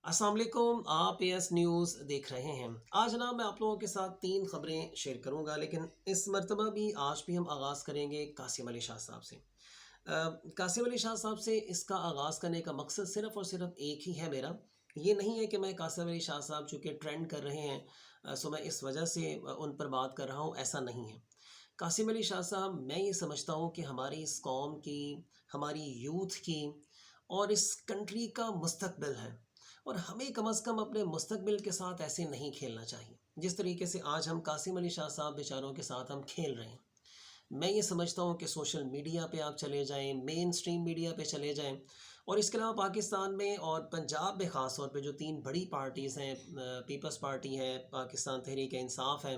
अस्सलाम वालेकुम, आप एस न्यूज़ देख रहे हैं। आज जनाब मैं आप लोगों के साथ 3 ख़बरें शेयर करूंगा, लेकिन इस मर्तबा भी आज भी हम आगाज़ करेंगे कासिम अली शाह साहब से। कासिम अली शाह साहब से इसका आगाज़ करने का मकसद सिर्फ़ और सिर्फ एक ही है मेरा। ये नहीं है कि मैं कासिम अली शाह साहब चूँकि ट्रेंड कर रहे हैं सो मैं इस वजह से उन पर बात कर रहा हूँ, ऐसा नहीं है। कासिम अली शाह साहब, मैं ये समझता हूँ कि हमारी इस कौम की, हमारी यूथ की और इस कंट्री का मुस्तकबिल है, और हमें कम अज़ कम अपने मुस्तकबिल के साथ ऐसे नहीं खेलना चाहिए जिस तरीके से आज हम कासिम अली शाह साहब बेचारों के साथ हम खेल रहे हैं। मैं ये समझता हूँ कि सोशल मीडिया पे आप चले जाएं, मेन स्ट्रीम मीडिया पे चले जाएं, और इसके अलावा पाकिस्तान में और पंजाब में ख़ास तौर पे जो 3 बड़ी पार्टीज़ हैं, पीपल्स पार्टी है, पाकिस्तान तहरीक इंसाफ है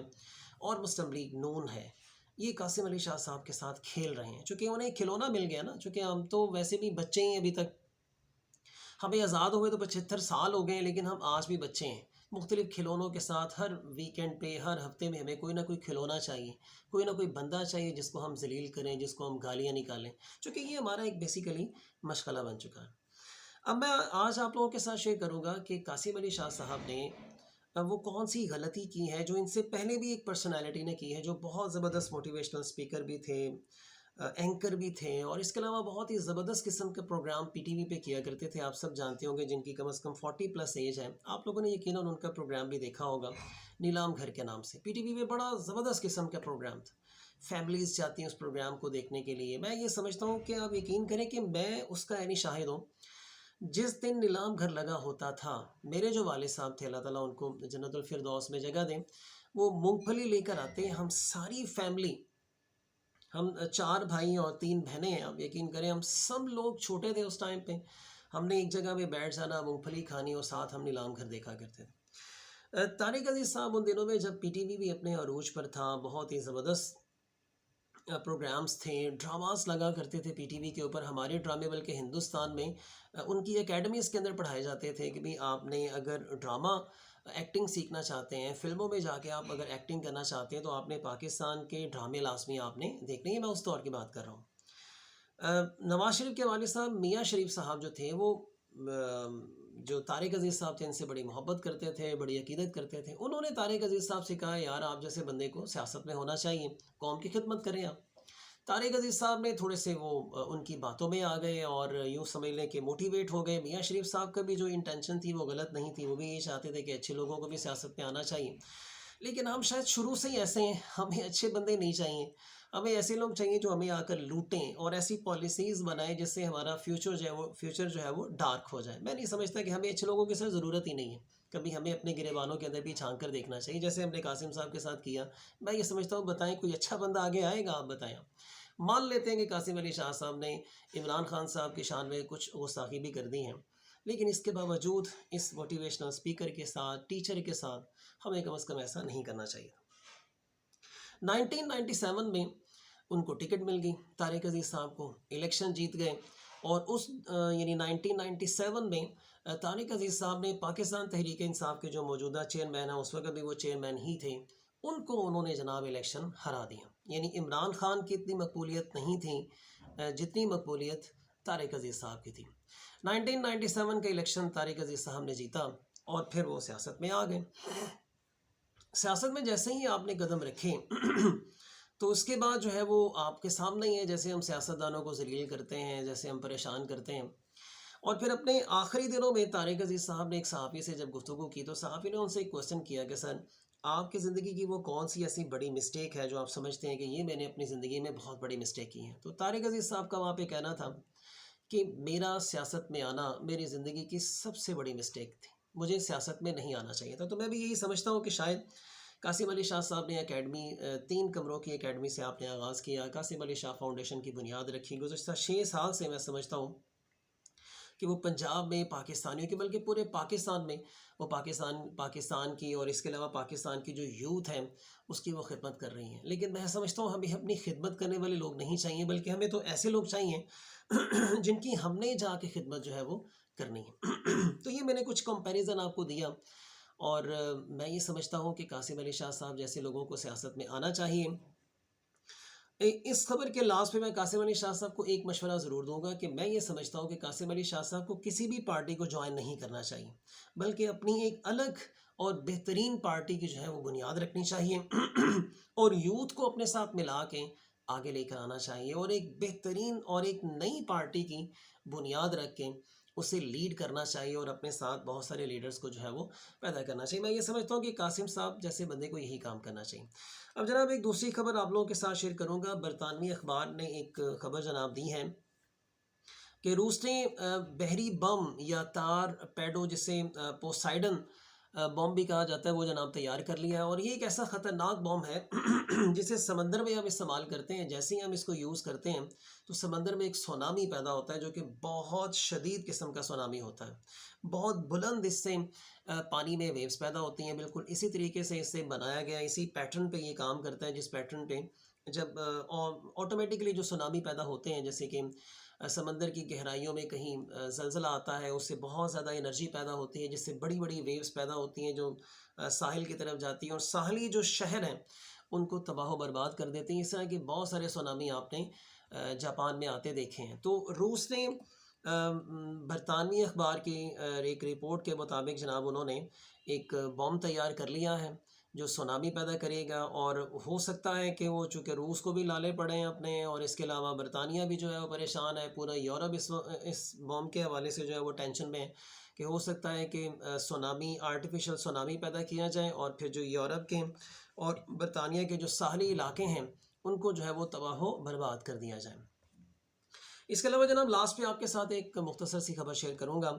और मुस्लिम लीग नून है, ये कासिम अली शाह साहब के साथ खेल रहे हैं। चूँकि उन्हें खिलौना मिल गया ना, चूँकि हम तो वैसे भी बच्चे ही हैं अभी तक। हमें आज़ाद हुए तो 75 साल हो गए हैं, लेकिन हम आज भी बच्चे हैं। मुख्तलिफ़ खिलौनों के साथ हर वीकेंड पे, हर हफ्ते में हमें कोई ना कोई खिलौना चाहिए, कोई ना कोई बंदा चाहिए जिसको हम ज़लील करें, जिसको हम गालियाँ निकालें, चूँकि ये हमारा एक बेसिकली मशगला बन चुका है। अब मैं आज आप लोगों के साथ शेयर करूँगा कि कासिम अली शाह साहब ने वो कौन सी गलती की है जो इनसे पहले भी एक पर्सनैलिटी ने की है, जो बहुत ज़बरदस्त मोटिवेशनल स्पीकर भी थे, एंकर भी थे, और इसके अलावा बहुत ही ज़बरदस्त किस्म के प्रोग्राम पीटीवी पे किया करते थे। आप सब जानते होंगे, जिनकी कम से कम 40 प्लस एज है, आप लोगों ने यकीनन उनका प्रोग्राम भी देखा होगा, नीलाम घर के नाम से। पीटीवी पे बड़ा ज़बरदस्त किस्म का प्रोग्राम था, फैमिलीज़ जाती हैं उस प्रोग्राम को देखने के लिए। मैं ये समझता हूँ कि आप यकीन करें कि मैं उसका यानी शाहिद हूँ। जिस दिन नीलाम घर लगा होता था, मेरे जो वालिद साहब थे, अल्लाह ताला उनको जन्नतुल फिरदौस में जगह दें, वो मूंगफली लेकर आते, हम सारी फैमिली, हम 4 भाई और 3 बहनें हैं, आप यकीन करें हम सब लोग छोटे थे उस टाइम पे। हमने एक जगह पे बैठ जाना, मूंगफली खानी, और साथ हम नीलाम घर देखा करते थे। तारिक अज़ीज़ साहब उन दिनों में जब पीटीवी भी अपने अरूज पर था, बहुत ही ज़बरदस्त प्रोग्राम्स थे, ड्रामास लगा करते थे पीटीवी के ऊपर। हमारे ड्रामे बल्कि हिंदुस्तान में उनकी एकेडमीज़ के अंदर पढ़ाए जाते थे कि भाई आपने अगर ड्रामा एक्टिंग सीखना चाहते हैं, फ़िल्मों में जाके आप अगर एक्टिंग करना चाहते हैं, तो आपने पाकिस्तान के ड्रामे लाज़मी आपने देखने हैं। मैं उस दौर की बात कर रहा हूँ। नवाज़ शरीफ के वालिद साहब मियाँ शरीफ साहब जो थे, वो जो तारिक अज़ीज़ साहब थे, इनसे बड़ी मोहब्बत करते थे, बड़ी अकीदत करते थे। उन्होंने तारिक अज़ीज़ साहब से कहा, यार आप जैसे बंदे को सियासत में होना चाहिए, कौम की खिदमत करें आप। तारिक अज़ीज़ साहब ने थोड़े से वो उनकी बातों में आ गए, और यूँ समझ लें कि मोटिवेट हो गए। मियाँ शरीफ साहब का भी जो इंटेंशन थी वो गलत नहीं थी, वो भी ये चाहते थे कि अच्छे लोगों को भी सियासत में आना चाहिए। लेकिन हम शायद शुरू से ही ऐसे हैं, हमें अच्छे बंदे नहीं चाहिए, हमें ऐसे लोग चाहिए जो हमें आकर लूटें और ऐसी पॉलिसीज़ बनाएं जिससे हमारा फ्यूचर जो है वो डार्क हो जाए। मैं नहीं समझता कि हमें अच्छे लोगों की सर ज़रूरत ही नहीं है। कभी हमें अपने गिरेबानों के अंदर भी झांक कर देखना चाहिए, जैसे हमने कासिम साहब के साथ किया। मैं ये समझता हूँ, बताएं कोई अच्छा बंदा आगे आएगा, आप बताएं। मान लेते हैं कि कासिम अली शाह साहब ने इमरान खान साहब की शान में कुछ गुस्ताखी भी कर दी हैं, लेकिन इसके बावजूद इस मोटिवेशनल स्पीकर के साथ, टीचर के साथ, हमें कम से कम ऐसा नहीं करना चाहिए। 1997 में उनको टिकट मिल गई, तारिक अज़ीज़ साहब को, इलेक्शन जीत गए, और उस यानी 1997 में तारिक अज़ीज़ साहब ने पाकिस्तान तहरीक इंसाफ के जो मौजूदा चेयरमैन हैं, उस वक्त भी वो चेयरमैन ही थे, उनको उन्होंने जनाब इलेक्शन हरा दिया। यानी इमरान खान की इतनी मकबूलियत नहीं थी जितनी मकबूलियत तारिक अज़ीज़ साहब की थी। 1997 का इलेक्शन तारिक अज़ीज़ साहब ने जीता, और फिर वो सियासत में आ गए। सियासत में जैसे ही आपने कदम रखे तो उसके बाद जो है वो आपके सामने ही है, जैसे हम सियासतदानों को ज़लील करते हैं, जैसे हम परेशान करते हैं। और फिर अपने आखिरी दिनों में तारिक अज़ीज़ साहब ने एक सहाफ़ी से जब गुफ्तगू की, तो सहाफ़ी ने उनसे एक क्वेश्चन किया कि सर, आपकी ज़िंदगी की वो कौन सी ऐसी बड़ी मिस्टेक है जो आप समझते हैं कि ये मैंने अपनी ज़िंदगी में बहुत बड़ी मिस्टेक की है। तो तारिक अज़ीज़ साहब का वहाँ पे कहना था कि मेरा सियासत में आना मेरी ज़िंदगी की सबसे बड़ी मिस्टेक थी, मुझे सियासत में नहीं आना चाहिए था। तो मैं भी यही समझता हूँ कि शायद कासिम अली शाह साहब ने एकेडमी, 3 कमरों की एकेडमी से आपने आगाज़ किया, कासिम अली शाह फाउंडेशन की बुनियाद रखी। गुज़श्ता 6 साल से मैं समझता हूँ कि वो पंजाब में पाकिस्तानियों की, बल्कि पूरे पाकिस्तान में, वो पाकिस्तान की और इसके अलावा पाकिस्तान की जो यूथ है उसकी वो खिदमत कर रही हैं। लेकिन मैं समझता हूँ हमें अपनी खिदमत करने वाले लोग नहीं चाहिए, बल्कि हमें तो ऐसे लोग चाहिए जिनकी हमने जाके खिदमत जो है वो करनी है। तो ये मैंने कुछ कंपैरिजन आपको दिया, और मैं ये समझता हूँ कि कासिम अली शाह साहब जैसे लोगों को सियासत में आना चाहिए। اس خبر کے لاسٹ پہ میں قاسم علی شاہ صاحب کو ایک مشورہ ضرور دوں گا کہ میں یہ سمجھتا ہوں کہ قاسم علی شاہ صاحب کو کسی بھی پارٹی کو جوائن نہیں کرنا چاہیے، بلکہ اپنی ایک الگ اور بہترین پارٹی کی جو ہے وہ بنیاد رکھنی چاہیے اور یوتھ کو اپنے ساتھ ملا کے آگے لے کر آنا چاہیے، اور ایک بہترین اور ایک نئی پارٹی کی بنیاد رکھ کے اسے لیڈ کرنا چاہیے، اور اپنے ساتھ بہت سارے لیڈرز کو جو ہے وہ پیدا کرنا چاہیے۔ میں یہ سمجھتا ہوں کہ قاسم صاحب جیسے بندے کو یہی کام کرنا چاہیے۔ اب جناب ایک دوسری خبر آپ لوگوں کے ساتھ شیئر کروں گا۔ برطانوی اخبار نے ایک خبر جناب دی ہے کہ روس نے بحری بم یا تار پیڈو، جسے پوسائڈن بم بھی کہا جاتا ہے، وہ جناب تیار کر لیا ہے، اور یہ ایک ایسا خطرناک بم ہے جسے سمندر میں ہم استعمال کرتے ہیں۔ جیسے ہی ہم اس کو یوز کرتے ہیں تو سمندر میں ایک سونامی پیدا ہوتا ہے، جو کہ بہت شدید قسم کا سونامی ہوتا ہے، بہت بلند اس سے پانی میں ویوز پیدا ہوتی ہیں۔ بالکل اسی طریقے سے اس سے بنایا گیا، اسی پیٹرن پہ یہ کام کرتا ہے، جس پیٹرن پہ جب آٹومیٹکلی جو سونامی پیدا ہوتے ہیں، جیسے کہ سمندر کی گہرائیوں میں کہیں زلزلہ آتا ہے، اس سے بہت زیادہ انرجی پیدا ہوتی ہے، جس سے بڑی بڑی ویوز پیدا ہوتی ہیں جو ساحل کی طرف جاتی ہیں، اور ساحلی جو شہر ہیں ان کو تباہ و برباد کر دیتی ہیں۔ اس طرح کے بہت سارے سونامی آپ نے جاپان میں آتے دیکھے ہیں۔ تو روس نے برطانوی اخبار کی ایک رپورٹ کے مطابق جناب انہوں نے ایک بم تیار کر لیا ہے جو سونامی پیدا کرے گا، اور ہو سکتا ہے کہ وہ چونکہ روس کو بھی لالے پڑے ہیں اپنے، اور اس کے علاوہ برطانیہ بھی جو ہے وہ پریشان ہے، پورا یورپ اس بم کے حوالے سے جو ہے وہ ٹینشن میں ہے کہ ہو سکتا ہے کہ سونامی، آرٹیفیشل سونامی پیدا کیا جائے، اور پھر جو یورپ کے اور برطانیہ کے جو ساحلی علاقے ہیں ان کو جو ہے وہ تباہ و برباد کر دیا جائے۔ اس کے علاوہ جناب لاسٹ پہ آپ کے ساتھ ایک مختصر سی خبر شیئر کروں گا۔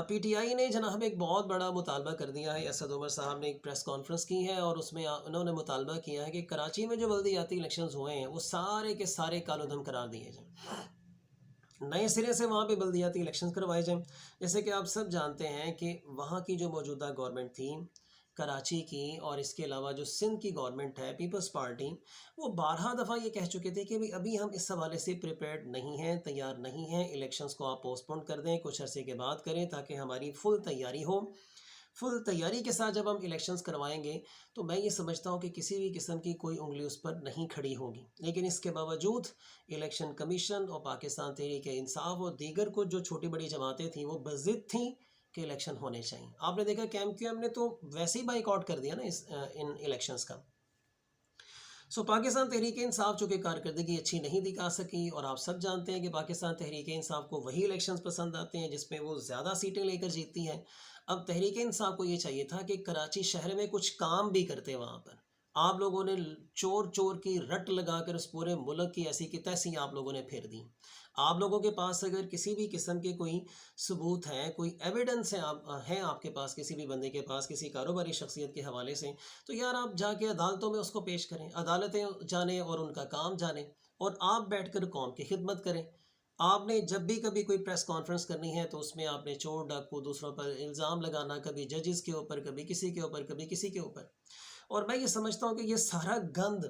پی ٹی آئی نے جناب ایک بہت بڑا مطالبہ کر دیا ہے۔ اسد عمر صاحب نے ایک پریس کانفرنس کی ہے، اور اس میں انہوں نے مطالبہ کیا ہے کہ کراچی میں جو بلدیاتی الیکشنز ہوئے ہیں وہ سارے کے سارے کالعدم قرار دیے جائیں، نئے سرے سے وہاں پہ بلدیاتی الیکشنز کروائے جائیں۔ جیسے کہ آپ سب جانتے ہیں کہ وہاں کی جو موجودہ گورنمنٹ تھی کراچی کی، اور اس کے علاوہ جو سندھ کی گورنمنٹ ہے پیپلز پارٹی، وہ بارہا دفعہ یہ کہہ چکے تھے کہ ابھی ہم اس حوالے سے پریپیئرڈ نہیں ہیں، تیار نہیں ہیں، الیکشنز کو آپ پوسٹ پون کر دیں، کچھ عرصے کے بعد کریں تاکہ ہماری فل تیاری ہو۔ فل تیاری کے ساتھ جب ہم الیکشنز کروائیں گے تو میں یہ سمجھتا ہوں کہ کسی بھی قسم کی کوئی انگلی اس پر نہیں کھڑی ہوگی، لیکن اس کے باوجود الیکشن کمیشن اور پاکستان تحریک انصاف اور دیگر کو جو چھوٹی بڑی جماعتیں تھیں وہ بضد تھیں کہ الیکشن ہونے چاہیے۔ آپ نے دیکھا کہ ایم کیو ایم نے تو ویسے ہی بائیک آؤٹ کر دیا نا ان الیکشنز کا۔ پاکستان تحریک انصاف چونکہ کارکردگی اچھی نہیں دکھا سکی، اور آپ سب جانتے ہیں کہ پاکستان تحریک انصاف کو وہی الیکشنز پسند آتے ہیں جس میں وہ زیادہ سیٹیں لے کر جیتتی ہے۔ اب تحریک انصاف کو یہ چاہیے تھا کہ کراچی شہر میں کچھ کام بھی کرتے وہاں پر۔ آپ لوگوں نے چور چور کی رٹ لگا کر اس پورے ملک کی ایسی کی تیسی آپ لوگوں نے پھیر دی۔ آپ لوگوں کے پاس اگر کسی بھی قسم کے کوئی ثبوت ہے، کوئی ایویڈنس ہے آپ کے پاس، کسی بھی بندے کے پاس کسی کاروباری شخصیت کے حوالے سے، تو یار آپ جا کے عدالتوں میں اس کو پیش کریں، عدالتیں جانیں اور ان کا کام جانیں، اور آپ بیٹھ کر قوم کی خدمت کریں۔ آپ نے جب بھی کبھی کوئی پریس کانفرنس کرنی ہے تو اس میں آپ نے چور ڈاکو دوسروں پر الزام لگانا، کبھی ججز کے اوپر، کبھی کسی کے اوپر، کبھی کسی کے اوپر، اور میں یہ سمجھتا ہوں کہ یہ سارا گند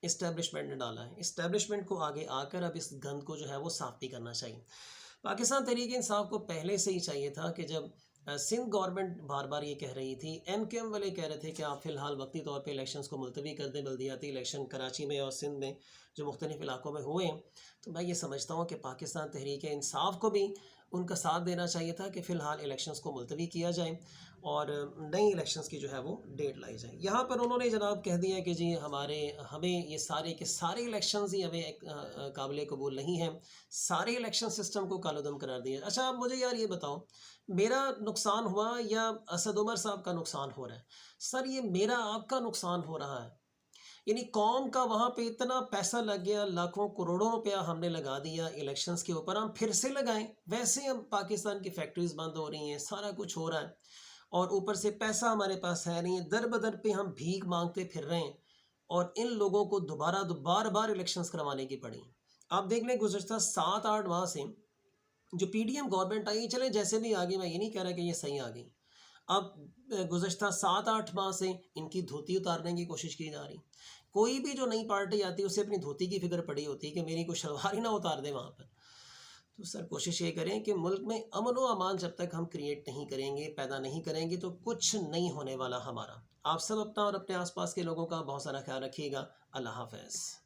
اسٹیبلشمنٹ نے ڈالا ہے۔ اسٹیبلشمنٹ کو آگے آ کر اب اس گند کو جو ہے وہ صاف بھی کرنا چاہیے۔ پاکستان تحریک انصاف کو پہلے سے ہی چاہیے تھا کہ جب سندھ گورنمنٹ بار بار یہ کہہ رہی تھی، ایم کیو ایم والے کہہ رہے تھے کہ آپ فی الحال وقتی طور پہ الیکشنز کو ملتوی کر دیں، بلدیاتی الیکشن کراچی میں اور سندھ میں جو مختلف علاقوں میں ہوئے ہیں، تو میں یہ سمجھتا ہوں کہ پاکستان تحریک انصاف کو بھی ان کا ساتھ دینا چاہیے تھا کہ فی الحال الیکشنز کو ملتوی کیا جائے اور نئی الیکشنز کی جو ہے وہ ڈیٹ لائی جائے۔ یہاں پر انہوں نے جناب کہہ دیا کہ جی ہمیں یہ سارے کے سارے الیکشنز ہی ہمیں قابل قبول نہیں ہیں، سارے الیکشن سسٹم کو کالعدم قرار دیا۔ اچھا آپ مجھے یار یہ بتاؤ، میرا نقصان ہوا یا اسد عمر صاحب کا نقصان ہو رہا ہے؟ سر یہ میرا آپ کا نقصان ہو رہا ہے، یعنی قوم کا وہاں پہ اتنا پیسہ لگ گیا، لاکھوں کروڑوں روپیہ ہم نے لگا دیا الیکشنز کے اوپر، ہم پھر سے لگائیں، ویسے ہم پاکستان کی فیکٹریز بند ہو رہی ہیں، سارا کچھ ہو رہا ہے، اور اوپر سے پیسہ ہمارے پاس ہے نہیں، در بدر پہ ہم بھیک مانگتے پھر رہے ہیں، اور ان لوگوں کو دوبارہ بار بار الیکشنز کروانے کی پڑی۔ آپ دیکھ لیں گزشتہ 7-8 ماہ سے جو پی ڈی ایم گورنمنٹ آئی، چلیں جیسے بھی آگئی، میں یہ نہیں کہہ رہا کہ یہ صحیح آ گئی، اب گزشتہ 7-8 ماہ سے ان کی دھوتی اتارنے کی کوشش کی جا رہی۔ کوئی بھی جو نئی پارٹی آتی ہے اسے اپنی دھوتی کی فکر پڑی ہوتی ہے کہ میری کوئی شلوار ہی نہ اتار دے وہاں پر۔ تو سر کوشش یہ کریں کہ ملک میں امن و امان جب تک ہم کریٹ نہیں کریں گے، پیدا نہیں کریں گے، تو کچھ نہیں ہونے والا ہمارا۔ آپ سب اپنا اور اپنے آس پاس کے لوگوں کا بہت سارا خیال رکھیے گا۔ اللہ حافظ۔